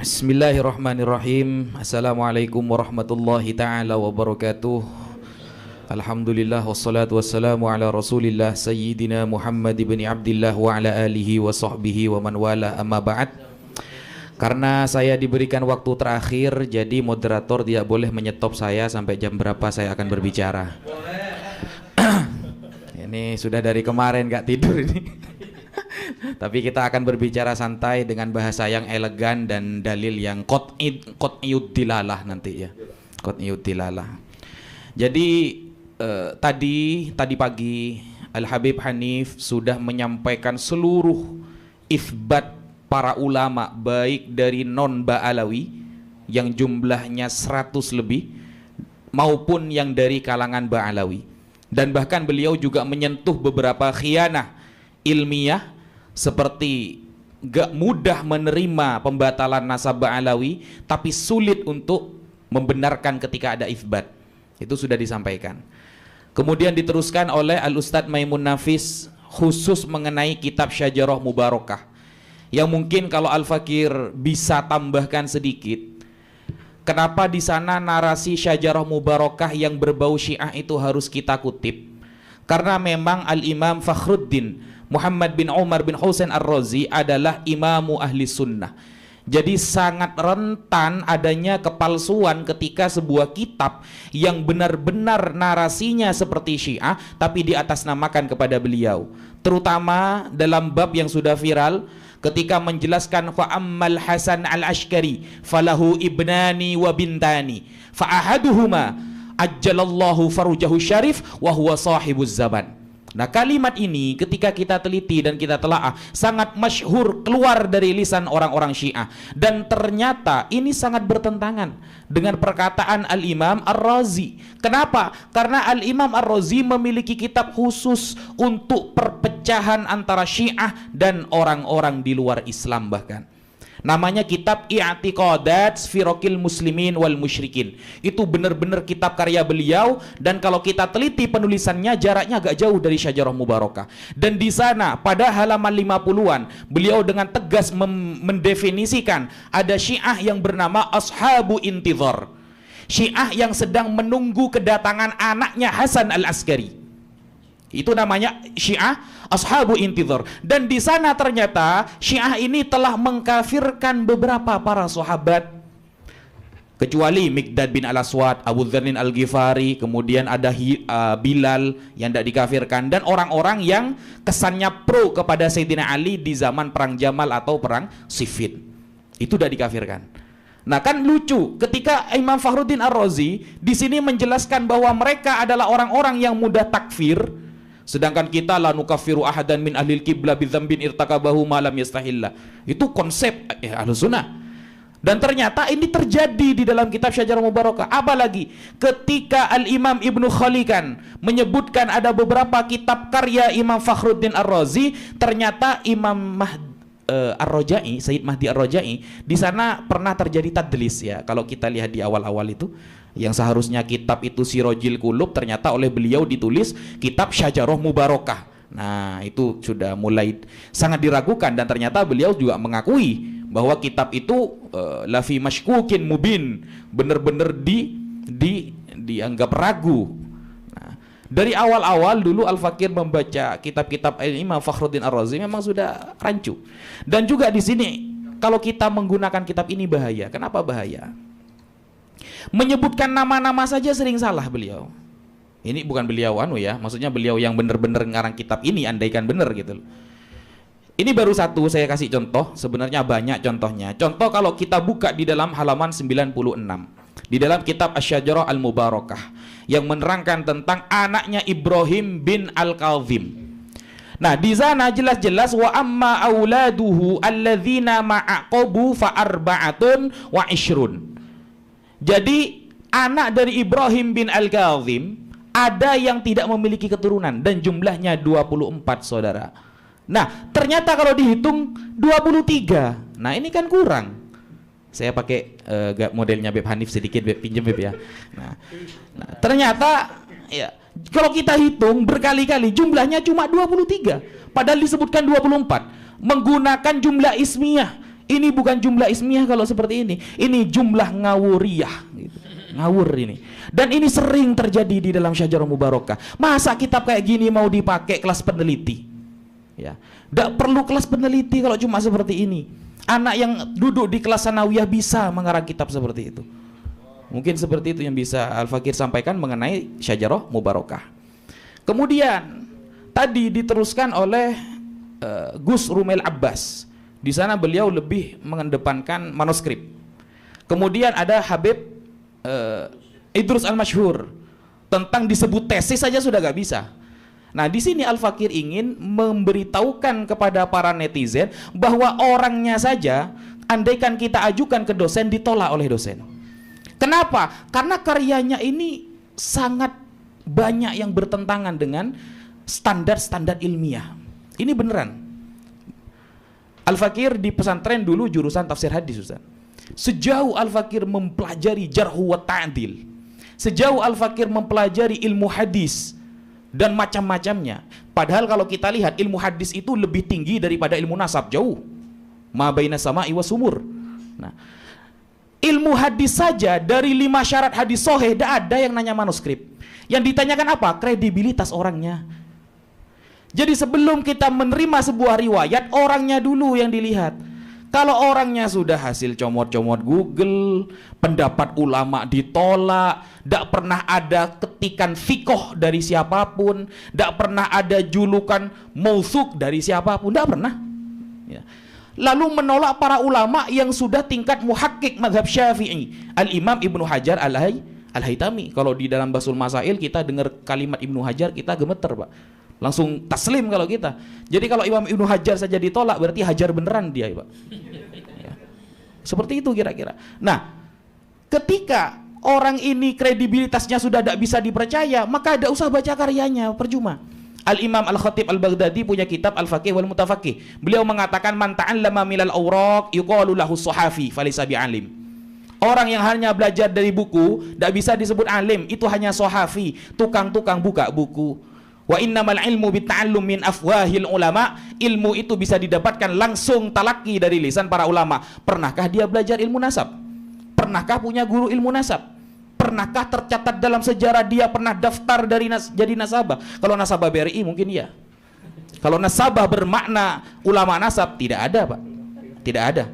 Bismillahirrahmanirrahim. Assalamualaikum warahmatullahi ta'ala wabarakatuh. Alhamdulillah wassalatu wassalamu ala rasulillah Sayyidina Muhammad ibn Abdillah wa ala alihi wa sahbihi wa man wala, amma ba'd. Karena saya diberikan waktu terakhir, jadi moderator tidak boleh menyetop saya sampai jam berapa saya akan berbicara. Ini sudah dari kemarin gak tidur ini. Tapi kita akan berbicara santai dengan bahasa yang elegan dan dalil yang qat'iyud dilalah nanti ya. Qat'iyud dilalah. Jadi tadi pagi Al-Habib Hanif sudah menyampaikan seluruh itsbat para ulama baik dari non Ba'alawi yang jumlahnya 100 lebih maupun yang dari kalangan Ba'alawi. Dan bahkan beliau juga menyentuh beberapa khianah ilmiah seperti gak mudah menerima pembatalan nasab Ba'alawi tapi sulit untuk membenarkan ketika ada itsbat. Itu sudah disampaikan. Kemudian diteruskan oleh Al-Ustadz Maimun Nafis khusus mengenai kitab Syajarah Mubarakah, yang mungkin kalau Al-Fakir bisa tambahkan sedikit, kenapa di sana narasi Syajarah Mubarakah yang berbau Syiah itu harus kita kutip? Karena memang Al-Imam Fakhruddin Muhammad bin Umar bin Husain Ar-Razi adalah imamu ahli sunnah. Jadi sangat rentan adanya kepalsuan ketika sebuah kitab yang benar-benar narasinya seperti Syiah tapi diatasnamakan kepada beliau. Terutama dalam bab yang sudah viral ketika menjelaskan fa ammal Hasan al-Ashkari falahu ibnani wa bintani fa ahaduhuma ajjalallahu farujahu syarif wa huwa sahibuz zaman. Nah, kalimat ini ketika kita teliti dan kita telaah sangat masyhur keluar dari lisan orang-orang Syiah, dan ternyata ini sangat bertentangan dengan perkataan Al-Imam Ar-Razi. Kenapa? Karena Al-Imam Ar-Razi memiliki kitab khusus untuk perpecahan antara Syiah dan orang-orang di luar Islam, bahkan namanya kitab I'tiqadat Firaqil Muslimin wal Musyrikin. Itu benar-benar kitab karya beliau, dan kalau kita teliti penulisannya jaraknya agak jauh dari Syajarah Mubarakah. Dan di sana pada halaman 50-an beliau dengan tegas mendefinisikan ada Syiah yang bernama Ashabu Intidhar, Syiah yang sedang menunggu kedatangan anaknya Hasan al-Askari. Itu namanya Syiah Ashabu Intidhar. Dan di sana ternyata Syiah ini telah mengkafirkan beberapa para sahabat, kecuali Miqdad bin Al-Aswad, Abu Dzarrin Al-Ghifari, kemudian ada Bilal yang tidak dikafirkan, dan orang-orang yang kesannya pro kepada Sayyidina Ali di zaman perang Jamal atau perang Siffin. Itu tidak dikafirkan. Nah, kan lucu ketika Imam Fakhruddin Ar-Razi di sini menjelaskan bahwa mereka adalah orang-orang yang mudah takfir, sedangkan kita la nukaffiru ahadan min ahlil qiblah bidzambin irtakabahu ma lam yastahillah. Itu konsep Ahlus Sunnah. Dan ternyata ini terjadi di dalam kitab Syajarah Mubarakah. Apalagi ketika Al-Imam Ibnu Khalikan menyebutkan ada beberapa kitab karya Imam Fakhruddin Ar-Razi, ternyata Imam Ar-Rajai, Sayyid Mahdi Ar-Rajai di sana pernah terjadi tadlis ya. Kalau kita lihat di awal-awal itu, yang seharusnya kitab itu Sirajil Qulub, ternyata oleh beliau ditulis kitab Syajarah Mubarakah. Nah, itu sudah mulai sangat diragukan, dan ternyata beliau juga mengakui bahwa kitab itu lafi mashkukin mubin, benar-benar dianggap ragu. Nah, dari awal-awal dulu Al-Fakir membaca kitab-kitab Imam Fakhruddin Ar-Razi memang sudah rancu. Dan juga di sini kalau kita menggunakan kitab ini bahaya. Kenapa bahaya? Menyebutkan nama-nama saja sering salah beliau. Ini bukan beliau ya, maksudnya beliau yang benar-benar ngarang kitab ini, andaikan benar gitu loh. Ini baru satu saya kasih contoh, sebenarnya banyak contohnya. Contoh kalau kita buka di dalam halaman 96 di dalam kitab Asy-Syajarah Al-Mubarakah yang menerangkan tentang anaknya Ibrahim bin Al-Kazim. Nah, di sana jelas-jelas wa amma auladuhu alladzina ma'aqabu fa arba'atun wa ishrun. Jadi anak dari Ibrahim bin Al-Kazim ada yang tidak memiliki keturunan dan jumlahnya 24 saudara. Nah, ternyata kalau dihitung 23. Nah, ini kan kurang. Saya pakai modelnya Beb Hanif sedikit, Beb, pinjem Beb ya. Nah, ternyata ya kalau kita hitung berkali-kali jumlahnya cuma 23. Padahal disebutkan 24. Menggunakan jumlah ismiyah. Ini bukan jumlah ismiyah kalau seperti ini jumlah ngawuriyah gitu. Ngawur ini. Dan ini sering terjadi di dalam Syajarah Mubarakah. Masa kitab kayak gini mau dipakai kelas peneliti? Ya, tidak perlu kelas peneliti kalau cuma seperti ini. Anak yang duduk di kelas sanawiyah bisa mengarang kitab seperti itu. Mungkin seperti itu yang bisa Al-Fakir sampaikan mengenai Syajarah Mubarakah. Kemudian tadi diteruskan oleh Gus Rumail Abbas. Di sana beliau lebih mengedepankan manuskrip. Kemudian ada Habib Idrus Al-Masyhur, tentang disebut tesis saja sudah gak bisa. Nah, di sini Al-Fakir ingin memberitahukan kepada para netizen bahwa orangnya saja, andaikan kita ajukan ke dosen, ditolak oleh dosen. Kenapa? Karena karyanya ini sangat banyak yang bertentangan dengan standar-standar ilmiah. Ini beneran. Al-Fakir di pesantren dulu jurusan tafsir hadis, Ustaz. Sejauh Al-Fakir mempelajari jarhu wa ta'dil, sejauh Al-Fakir mempelajari ilmu hadis dan macam-macamnya. Padahal kalau kita lihat ilmu hadis itu lebih tinggi daripada ilmu nasab, jauh. Ma baina sama'i wa sumur. Nah, ilmu hadis saja dari 5 syarat hadis sahih tidak ada yang nanya manuskrip. Yang ditanyakan apa? Kredibilitas orangnya. Jadi sebelum kita menerima sebuah riwayat, orangnya dulu yang dilihat. Kalau orangnya sudah hasil comot-comot Google, pendapat ulama ditolak, tidak pernah ada ketikan fikoh dari siapapun, tidak pernah ada julukan mausuk dari siapapun, tidak pernah. Ya. Lalu menolak para ulama yang sudah tingkat muhakkik mazhab Syafi'i, Al-Imam Ibnu Hajar Al-Haytami. Kalau di dalam Basul Masail kita dengar kalimat Ibnu Hajar, kita gemeter, Pak. Langsung taslim kalau kita. Jadi kalau Imam Ibnu Hajar saja ditolak, berarti Hajar beneran dia, Pak. Ya. Seperti itu kira-kira. Nah, ketika orang ini kredibilitasnya sudah tidak bisa dipercaya, maka tidak usah baca karyanya, percuma. Al-Imam Al-Khatib Al-Baghdadi punya kitab Al-Faqih wal Mutafaqih. Beliau mengatakan man ta'allama minal awraq yuqalu lahu sahafi falaysa bi'alim. Orang yang hanya belajar dari buku tidak bisa disebut alim, itu hanya sahafi, tukang-tukang buka buku. Wa innamal ilmu bitta'allum min afwahil ulama. Ilmu itu bisa didapatkan langsung talaki dari lisan para ulama. Pernahkah dia belajar ilmu nasab? Pernahkah punya guru ilmu nasab? Pernahkah tercatat dalam sejarah dia pernah daftar dari jadi nasabah? Kalau nasabah BRI mungkin iya. Kalau nasabah bermakna ulama nasab, tidak ada, Pak. Tidak ada.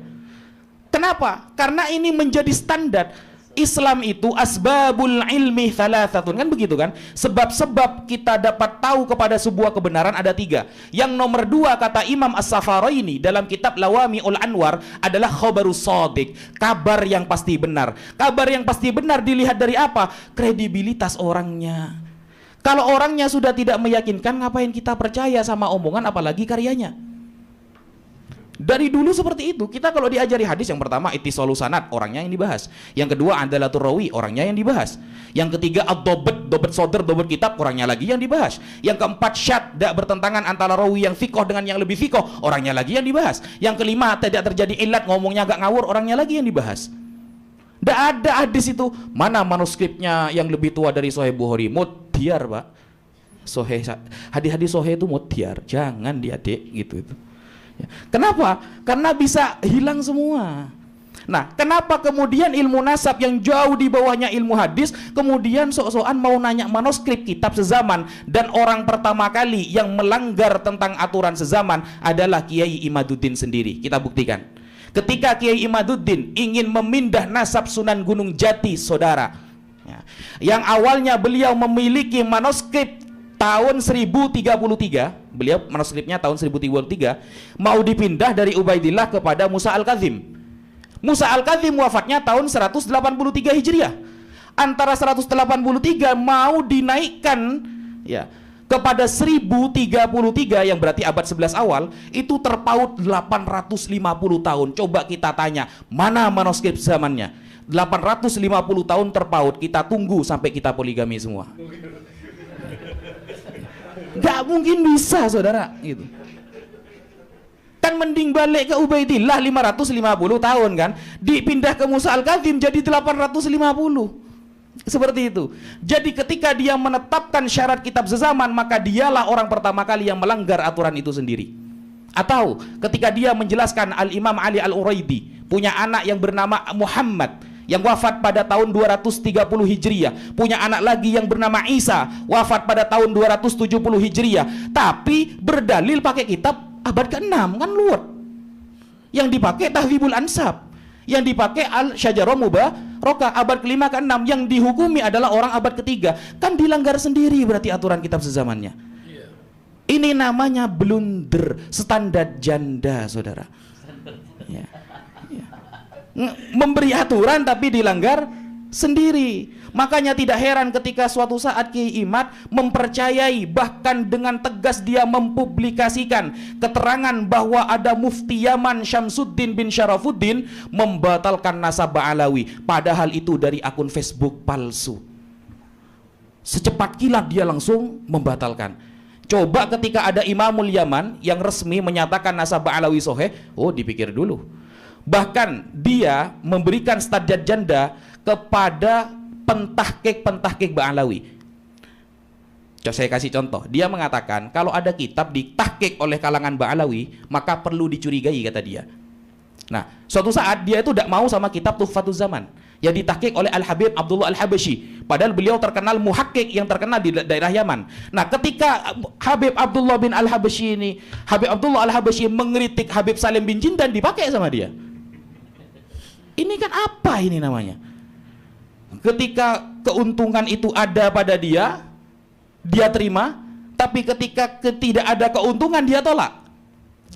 Kenapa? Karena ini menjadi standar. Islam itu asbabul ilmi thalathatun, kan begitu kan? Sebab-sebab kita dapat tahu kepada sebuah kebenaran ada 3. Yang nomor 2 kata Imam As-Safaraini dalam kitab Lawami'ul Anwar adalah khabarus shadiq, kabar yang pasti benar. Kabar yang pasti benar dilihat dari apa? Kredibilitas orangnya. Kalau orangnya sudah tidak meyakinkan, ngapain kita percaya sama omongan apalagi karyanya? Dari dulu seperti itu. Kita kalau diajari hadis, yang pertama ittisalus sanad, orangnya yang dibahas. Yang kedua adalatur rawi, orangnya yang dibahas. Yang ketiga ad-dhabt, dhabt sodr, dhabt kitab, orangnya lagi yang dibahas. Yang keempat syad, tidak bertentangan antara rawi yang fikoh dengan yang lebih fikoh, orangnya lagi yang dibahas. Yang kelima tidak terjadi ilat, ngomongnya agak ngawur, orangnya lagi yang dibahas. Tidak ada hadis itu. Mana manuskripnya yang lebih tua dari Sahih Bukhari? Mudhyar, Pak. Hadis-hadis Sahih itu mudhyar, jangan diadik gitu itu. Kenapa? Karena bisa hilang semua. Nah, kenapa kemudian ilmu nasab yang jauh di bawahnya ilmu hadis kemudian sok-sokan mau nanya manuskrip kitab sezaman, dan orang pertama kali yang melanggar tentang aturan sezaman adalah Kiai Imaduddin sendiri. Kita buktikan. Ketika Kiai Imaduddin ingin memindah nasab Sunan Gunung Jati, saudara, yang awalnya beliau memiliki manuskrip tahun 1033, beliau manuskripnya tahun 1033, mau dipindah dari Ubaidillah kepada Musa Al-Kadzim. Musa Al-Kadzim wafatnya tahun 183 Hijriah. Antara 183 mau dinaikkan ya kepada 1033 yang berarti abad 11 awal, itu terpaut 850 tahun. Coba kita tanya, mana manuskrip zamannya? 850 tahun terpaut, kita tunggu sampai kita poligami semua. Gak mungkin bisa, saudara, gitu. Kan mending balik ke Ubaidillah 550 tahun kan, dipindah ke Musa Al-Kadzim jadi 850. Seperti itu. Jadi ketika dia menetapkan syarat kitab sezaman, maka dialah orang pertama kali yang melanggar aturan itu sendiri. Atau ketika dia menjelaskan Al-Imam Ali Al-Uraidi punya anak yang bernama Muhammad yang wafat pada tahun 230 Hijriah, punya anak lagi yang bernama Isa wafat pada tahun 270 Hijriah, tapi berdalil pakai kitab abad ke-6, kan luar. Yang dipakai Tahdzibul Ansab, yang dipakai Al-Syajarah Mubarakah abad ke-5 ke-6, yang dihukumi adalah orang abad ke-3. Kan dilanggar sendiri berarti aturan kitab sezamannya. Ini namanya blunder, standar janda, saudara. Ya. Ya. Memberi aturan tapi dilanggar sendiri. Makanya tidak heran ketika suatu saat Kiai Imad mempercayai, bahkan dengan tegas dia mempublikasikan keterangan bahwa ada Mufti Yaman Syamsuddin bin Syarafuddin membatalkan nasab Ba'alawi, padahal itu dari akun Facebook palsu. Secepat kilat dia langsung membatalkan. Coba ketika ada Imamul Yaman yang resmi menyatakan nasab Ba'alawi sahih, oh dipikir dulu. Bahkan dia memberikan standar janda kepada pentahqiq Ba'alawi. Saya kasih contoh. Dia mengatakan kalau ada kitab ditahqiq oleh kalangan Ba'alawi, maka perlu dicurigai, kata dia. Nah, suatu saat dia itu tidak mau sama kitab Tuhfatuz Zaman yang ditahqiq oleh Al-Habib Abdullah Al-Habashi, padahal beliau terkenal muhaqqiq yang terkenal di daerah Yaman. Nah, ketika Habib Abdullah bin Al-Habashi ini, Habib Abdullah Al-Habashi mengkritik Habib Salim bin Jindan, dipakai sama dia. Ini kan apa ini namanya? Ketika keuntungan itu ada pada dia, dia terima, tapi ketika tidak ada keuntungan dia tolak.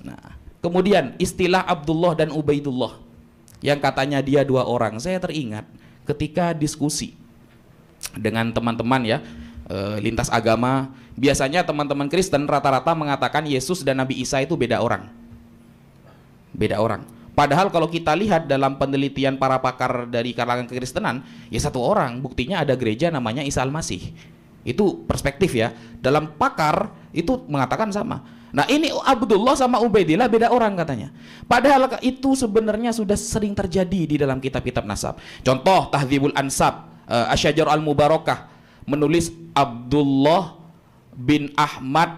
Nah, kemudian istilah Abdullah dan Ubaidullah yang katanya dia dua orang, saya teringat ketika diskusi dengan teman-teman ya, lintas agama. Biasanya teman-teman Kristen rata-rata mengatakan Yesus dan Nabi Isa itu beda orang. Beda orang. Padahal kalau kita lihat dalam penelitian para pakar dari kalangan kekristenan, ya satu orang, buktinya ada gereja namanya Isa Al-Masih. Itu perspektif ya. Dalam pakar itu mengatakan sama. Nah, ini Abdullah sama Ubaidillah beda orang katanya. Padahal itu sebenarnya sudah sering terjadi di dalam kitab-kitab nasab. Contoh Tahdzibul Ansab, Asy-Syajarah Al-Mubarakah menulis Abdullah bin Ahmad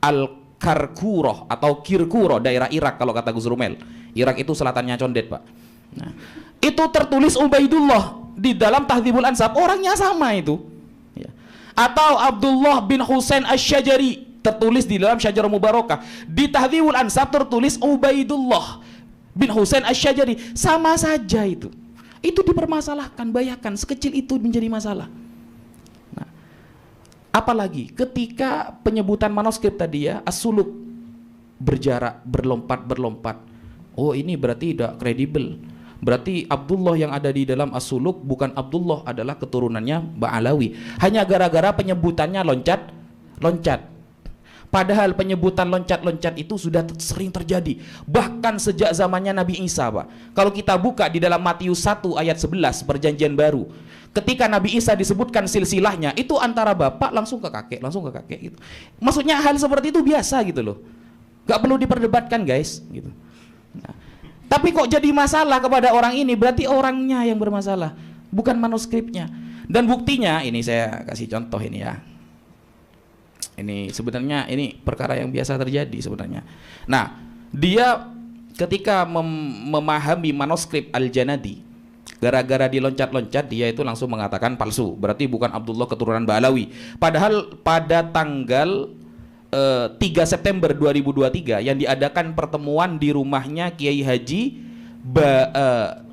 Al-Karkuroh atau Kirkuroh, daerah Irak kalau kata Gus Rumel. Irak itu selatannya Condet, Pak. Nah, itu tertulis Ubaidullah di dalam Tahdzibul Ansab, orangnya sama itu. Ya. Atau Abdullah bin Husain Asy-Syajari tertulis di dalam Syajarah Mubarakah. Di Tahdzibul Ansab tertulis Ubaidullah bin Husain Asy-Syajari, sama saja itu. Itu dipermasalahkan, bayangkan sekecil itu menjadi masalah. Nah, apalagi ketika penyebutan manuskrip tadi ya, as-suluk berjarak, berlompat. Oh, ini berarti tidak kredibel. Berarti Abdullah yang ada di dalam as-suluk bukan Abdullah, adalah keturunannya Ba'alawi. Hanya gara-gara penyebutannya loncat. Padahal penyebutan loncat-loncat itu sudah sering terjadi. Bahkan sejak zamannya Nabi Isa, Pak. Kalau kita buka di dalam Matius 1 ayat 11 Perjanjian Baru, ketika Nabi Isa disebutkan silsilahnya, itu antara bapak langsung ke kakek gitu. Maksudnya hal seperti itu biasa gitu loh. Gak perlu diperdebatkan, guys, gitu. Nah, tapi kok jadi masalah kepada orang ini? Berarti orangnya yang bermasalah, bukan manuskripnya. Dan buktinya, ini saya kasih contoh ini ya. Ini sebenarnya ini perkara yang biasa terjadi sebenarnya. Nah, dia ketika memahami manuskrip Al-Janadi, gara-gara diloncat-loncat, dia itu langsung mengatakan palsu. Berarti bukan Abdullah keturunan Ba'alawi. Padahal pada tanggal 3 September 2023 yang diadakan pertemuan di rumahnya Kiai Haji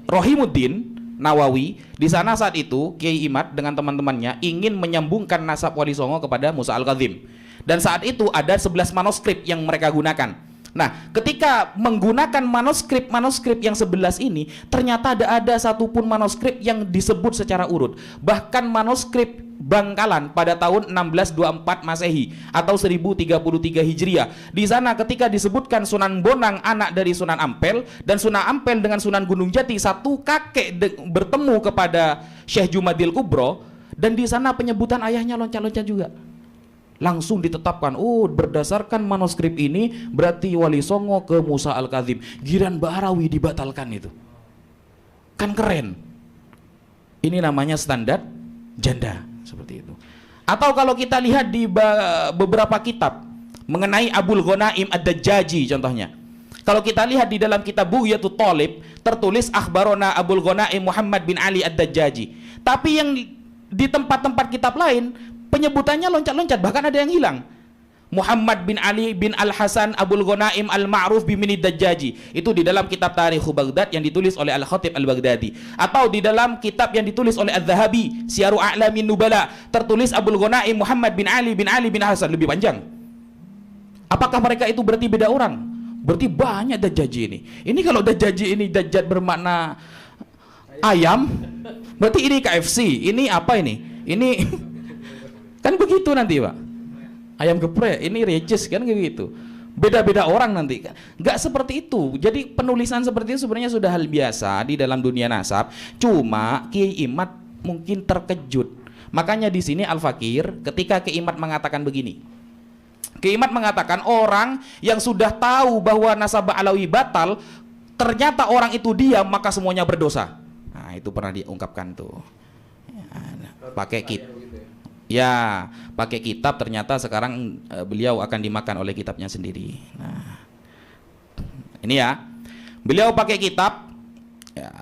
Rohimuddin Nawawi, di sana saat itu Kiai Imad dengan teman-temannya ingin menyambungkan nasab Wali Songo kepada Musa Al-Kadzim. Dan saat itu ada 11 manuskrip yang mereka gunakan. Nah, ketika menggunakan manuskrip yang 11 ini, ternyata tidak ada satupun manuskrip yang disebut secara urut. Bahkan manuskrip Bangkalan pada tahun 1624 Masehi atau 1033 Hijriah. Di sana ketika disebutkan Sunan Bonang anak dari Sunan Ampel, dan Sunan Ampel dengan Sunan Gunung Jati satu kakek bertemu kepada Syekh Jumadil Kubro, dan di sana penyebutan ayahnya loncat-loncat juga. Langsung ditetapkan, oh berdasarkan manuskrip ini berarti Wali Songo ke Musa Al-Kadzim. Giran Ba'alawi dibatalkan itu. Kan keren. Ini namanya standar janda, seperti itu. Atau kalau kita lihat di beberapa kitab, mengenai Abul Ghanaim Ad-Dajjaji contohnya. Kalau kita lihat di dalam kitab Bugyatul Talib tertulis akhbarona Abul Ghanaim Muhammad bin Ali Ad-Dajjaji. Tapi yang di tempat-tempat kitab lain penyebutannya loncat-loncat, bahkan ada yang hilang. Muhammad bin Ali bin Al-Hasan Abul Ghanaim Al-Ma'ruf bin Dajjaji. Itu di dalam kitab Tarikh Baghdad yang ditulis oleh Al-Khatib Al-Baghdadi. Atau di dalam kitab yang ditulis oleh Adz-Dzahabi, Syiaru A'lamin Nubala, tertulis Abul Ghanaim Muhammad bin Ali bin Hasan, lebih panjang. Apakah mereka itu berarti beda orang? Berarti banyak Dajjaji ini. Ini kalau Dajjaji ini Dajjat bermakna ayam, berarti ini KFC. Ini apa ini? Ini kan begitu nanti, Pak. Ayam geprek, ini rejes kan gitu. Beda-beda orang nanti. Nggak seperti itu. Jadi penulisan seperti itu sebenarnya sudah hal biasa di dalam dunia nasab. Cuma Kiai Imad mungkin terkejut. Makanya di sini Al-Fakir ketika Kiai Imad mengatakan begini. Kiai Imad mengatakan orang yang sudah tahu bahwa nasab Alawi batal, ternyata orang itu diam, maka semuanya berdosa. Nah, itu pernah diungkapkan tuh. Pakai ya, pakai kitab, ternyata sekarang beliau akan dimakan oleh kitabnya sendiri. Nah, ini ya, beliau pakai kitab ya,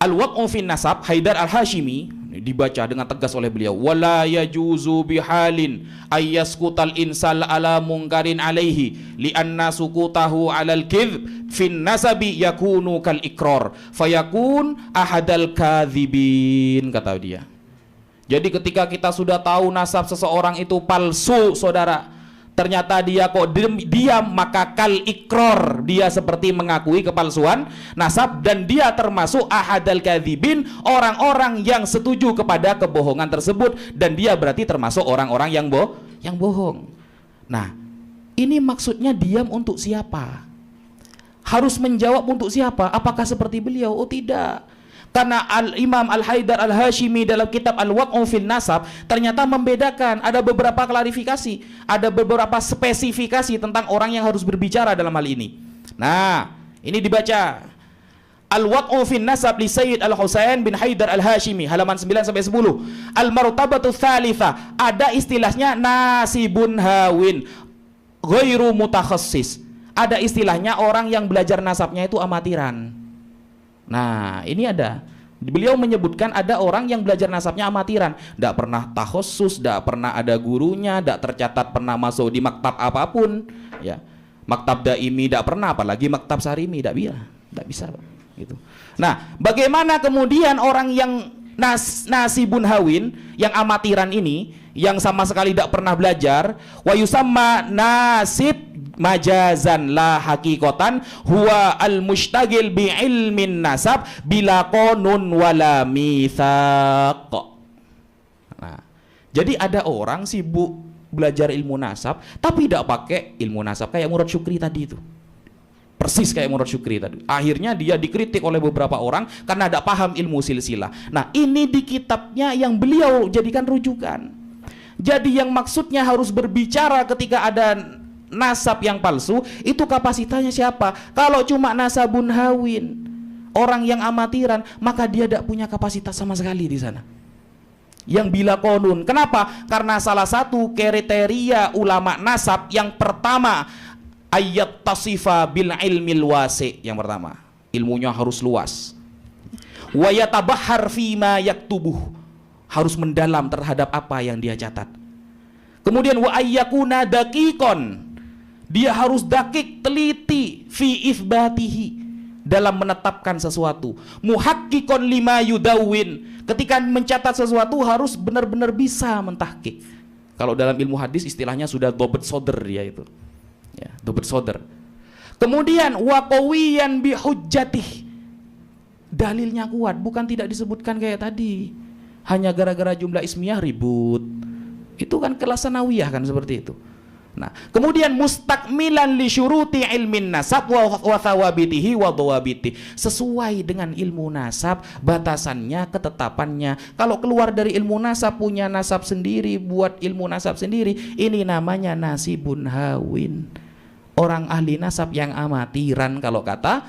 Al-Wad'u fin Nasab Haidar Al-Hashimi, dibaca dengan tegas oleh beliau. Wala yajuzu bihalin ayyaskutal insal ala munkarin alaihi lianna sukutahu alal kidhb fin nasabi yakunu kal ikrar fayakun ahadal kadhibin, kata dia. Jadi ketika kita sudah tahu nasab seseorang itu palsu, saudara, ternyata dia kok diam, maka kal ikror, dia seperti mengakui kepalsuan nasab, dan dia termasuk ahadal kadzibin, orang-orang yang setuju kepada kebohongan tersebut, dan dia berarti termasuk orang-orang yang bohong. Nah, ini maksudnya diam untuk siapa? Harus menjawab untuk siapa? Apakah seperti beliau? Oh tidak. Karena Al-Imam Al-Haidar Al-Hashimi dalam kitab Al-Wad'u fil Nasab ternyata membedakan, ada beberapa klarifikasi, ada beberapa spesifikasi tentang orang yang harus berbicara dalam hal ini. Nah, ini dibaca Al-Wad'u fil Nasab li Sayyid Al-Husain bin Haidar Al-Hashimi, halaman 9 sampai 10. Al-Martabatu Tsalitsah, ada istilahnya nasibun hawin ghairu mutakhassis. Ada istilahnya orang yang belajar nasabnya itu amatiran. Nah, ini ada. Beliau menyebutkan ada orang yang belajar nasabnya amatiran, tidak pernah takhusus, tidak pernah ada gurunya, tidak tercatat pernah masuk di maktab apapun, ya. Maktab daimi tidak pernah, apalagi maktab sarimi tidak bisa, gitu. Nah, bagaimana kemudian orang yang nasibun hawin, yang amatiran ini, yang sama sekali tidak pernah belajar, wa yusamma nasib majazan la hakikotan huwa al-mushtagil bi ilmin nasab bila qanun wala mitsaq. Nah, jadi ada orang sibuk belajar ilmu nasab tapi tidak pakai ilmu nasab, kayak Murad Syukri tadi itu. Persis kayak Murad Syukri tadi. Akhirnya dia dikritik oleh beberapa orang karena tidak paham ilmu silsilah. Nah, ini di kitabnya yang beliau jadikan rujukan. Jadi yang maksudnya harus berbicara ketika ada nasab yang palsu, itu kapasitasnya siapa? Kalau cuma nasabun hawin, orang yang amatiran, maka dia tidak punya kapasitas sama sekali di sana. Yang bila konun. Kenapa? Karena salah satu kriteria ulama nasab yang pertama, ayat tasifa bil ilmil wasi. Yang pertama, ilmunya harus luas. Wa yatabahhar fima yaktubuh, harus mendalam terhadap apa yang dia catat. Kemudian wa ayyakuna daqiqon, dia harus dakik, teliti, fi itsbatihi, dalam menetapkan sesuatu. Muhakkikon lima yudawin, ketika mencatat sesuatu harus benar-benar bisa mentahkik. Kalau dalam ilmu hadis istilahnya sudah dobet soder dia itu, ya, dobet soder. Kemudian wa qawiyan bi hujjatih, dalilnya kuat, bukan tidak disebutkan kayak tadi hanya gara-gara jumlah ismiyah ribut. Itu kan kelas sanawiyah kan seperti itu. Nah, kemudian mustakmilan li syuruti ilmin nasab wa thawabitihi wa dhawabiti, sesuai dengan ilmu nasab, batasannya, ketetapannya. Kalau keluar dari ilmu nasab, punya nasab sendiri, buat ilmu nasab sendiri, ini namanya nasibun hawin. Orang ahli nasab yang amatiran, kalau kata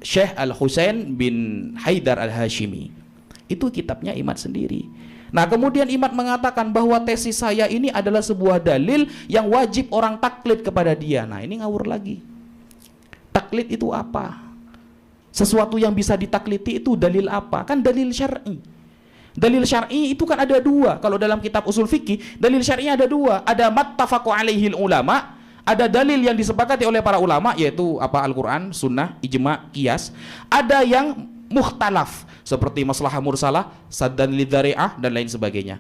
Syekh Al-Husain bin Haidar Al-Hashimi. Itu kitabnya Imad sendiri. Nah, kemudian Imad mengatakan bahwa tesis saya ini adalah sebuah dalil yang wajib orang taklid kepada dia. Nah, ini ngawur lagi. Taklid itu apa? Sesuatu yang bisa ditakliti itu dalil apa? Kan dalil syar'i. Dalil syar'i itu kan ada dua. Kalau dalam kitab usul fikih, dalil syar'i ada dua. Ada mattafaqu alaihil ulama, ada dalil yang disepakati oleh para ulama, yaitu apa? Al-Quran, sunnah, ijma, qiyas. Ada yang mukhtalaf, seperti maslahah mursalah, saddan lidzari'ah, dan lain sebagainya.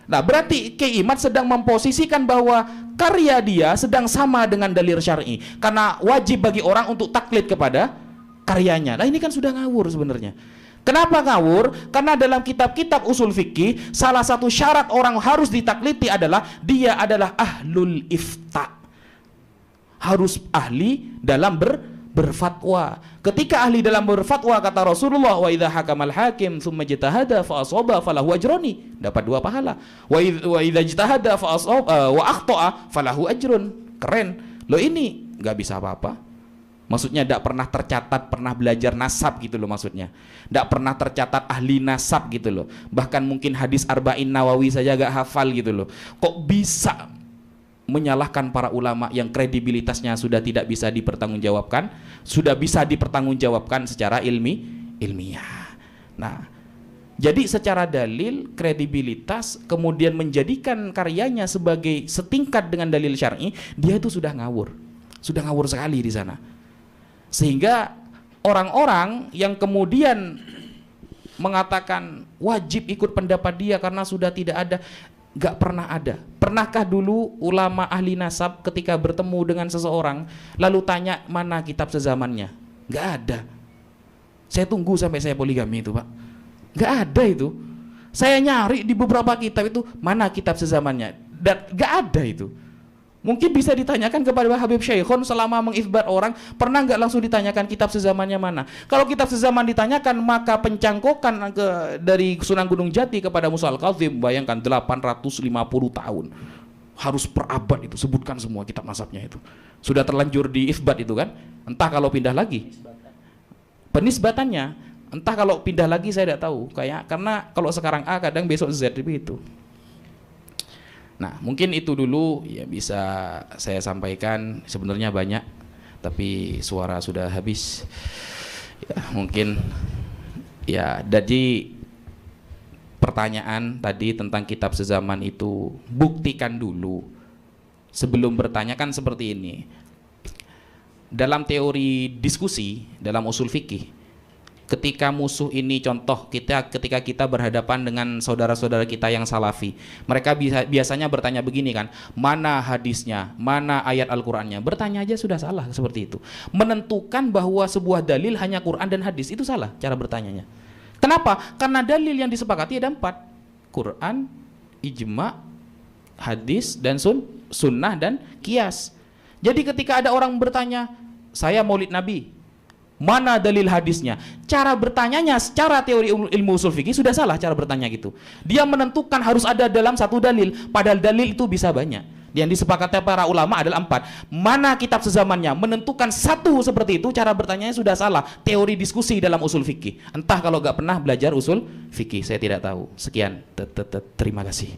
Nah, berarti Kiai Imad sedang memposisikan bahwa karya dia sedang sama dengan dalil syar'i, karena wajib bagi orang untuk taklid kepada karyanya. Nah, ini kan sudah ngawur sebenarnya. Kenapa ngawur? Karena dalam kitab-kitab usul fikih, salah satu syarat orang harus ditakliti adalah dia adalah ahlul ifta, harus ahli dalam berfatwa. Ketika ahli dalam berfatwa, kata Rasulullah, wa idza hakamal hakim tsumma ijtahada fa asaba falahu ajroni, dapat 2 pahala. Wa idza ijtahada fa asaba wa akhta'a falahu ajrun. Keren. Loh, ini nggak bisa apa-apa. Maksudnya tidak pernah tercatat pernah belajar nasab gitu loh, maksudnya tidak pernah tercatat ahli nasab gitu loh. Bahkan mungkin hadis Arba'in Nawawi saja gak hafal gitu loh. Kok bisa menyalahkan para ulama yang kredibilitasnya sudah tidak bisa dipertanggungjawabkan, sudah bisa dipertanggungjawabkan secara ilmiah. Nah, jadi secara dalil, kredibilitas, kemudian menjadikan karyanya sebagai setingkat dengan dalil syar'i, dia itu sudah ngawur sekali di sana. Sehingga orang-orang yang kemudian mengatakan wajib ikut pendapat dia karena sudah tidak ada, gak pernah ada. Pernahkah dulu ulama ahli nasab ketika bertemu dengan seseorang lalu tanya mana kitab sezamannya? Gak ada. Saya tunggu sampai saya poligami itu, Pak. Gak ada itu. Saya nyari di beberapa kitab itu mana kitab sezamannya, dan gak ada itu. Mungkin bisa ditanyakan kepada Habib Syekhon selama mengifbat orang, pernah nggak langsung ditanyakan kitab sezamannya mana? Kalau kitab sezaman ditanyakan, maka pencangkokan dari Sunan Gunung Jati kepada Musa Al-Kadzim, bayangkan 850 tahun. Harus per abad itu, sebutkan semua kitab nasabnya itu. Sudah terlanjur diifbat itu kan? Entah kalau pindah lagi. Penisbatannya, entah kalau pindah lagi saya tidak tahu. Karena kalau sekarang A, kadang besok Z itu. Nah, mungkin itu dulu ya bisa saya sampaikan, sebenarnya banyak tapi suara sudah habis. Ya, mungkin ya, jadi pertanyaan tadi tentang kitab sezaman itu buktikan dulu sebelum bertanya. Kan seperti ini. Dalam teori diskusi dalam usul fikih, ketika musuh ini, contoh ketika kita berhadapan dengan saudara-saudara kita yang salafi, mereka biasanya bertanya begini kan, mana hadisnya, mana ayat Al-Qur'annya. Bertanya aja sudah salah seperti itu. Menentukan bahwa sebuah dalil hanya Quran dan hadis, itu salah cara bertanyanya. Kenapa? Karena dalil yang disepakati ada 4, Quran, ijma, hadis, dan sunnah, dan qiyas. Jadi ketika ada orang bertanya, saya maulid Nabi, mana dalil hadisnya? Cara bertanyanya secara teori ilmu usul fikih sudah salah cara bertanya gitu. Dia menentukan harus ada dalam satu dalil, padahal dalil itu bisa banyak. Yang disepakati para ulama adalah 4. Mana kitab sezamannya? Menentukan satu seperti itu, cara bertanyanya sudah salah. Teori diskusi dalam usul fikih. Entah kalau gak pernah belajar usul fikih, saya tidak tahu. Sekian. Terima kasih.